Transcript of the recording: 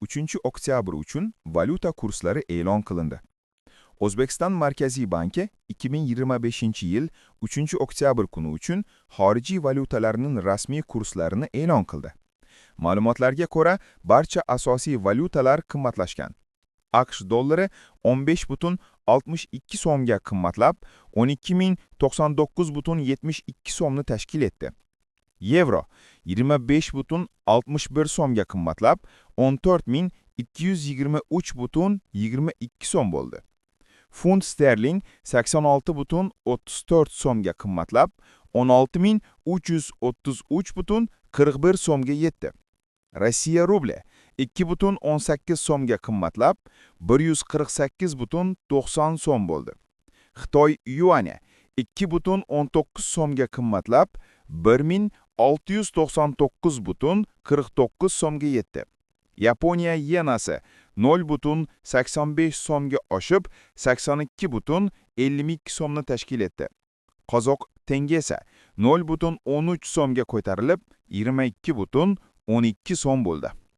3-oktyabr uchun valyuta kurslari e'lon qilindi. O'zbekiston Markaziy banki 2025-yil 3-oktyabr kuni uchun xorijiy valyutalarning rasmiy kurslarini e'lon qildi. Ma'lumotlarga ko'ra, barcha asosiy valyutalar qimmatlashgan. AQSh dollari 15,62 so'mga qimmatlab, 12,099,72 so'mni tashkil etdi. Yevro 25,61 so'mga qimmatlab, 14,223,22 so'm bo'ldi. Funt sterling 86,34 so'mga qimmatlab, 16,333,41 so'mga yetdi. Rossiya rubli 2,18 so'mga qimmatlab, 148,90 so'm bo'ldi. Xitoy yuani 2,19 so'mga qimmatlab, 1699,49 so'mga yetdi. Yaponiya yenasi 0,85 so'mga oshib, 82,52 so'mni tashkil etdi. Qozoq tengesi 0,13 so'mga ko'tarilib, 22,12 so'm bo'ldi.